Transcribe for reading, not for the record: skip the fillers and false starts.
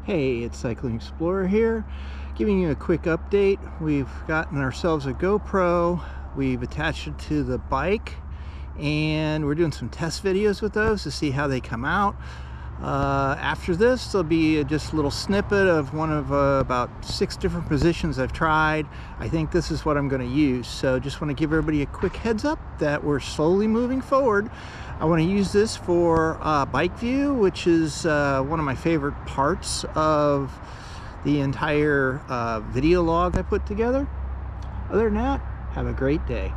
Hey, it's Cycling Explorer here, giving you a quick update. We've gotten ourselves a GoPro, we've attached it to the bike, and we're doing some test videos with those to see how they come out. After this, there'll be just a little snippet of one of about 6 different positions I've tried. I think this is what I'm going to use, so just want to give everybody a quick heads up that we're slowly moving forward. I want to use this for bike view, which is one of my favorite parts of the entire video log I put together. Other than that, have a great day.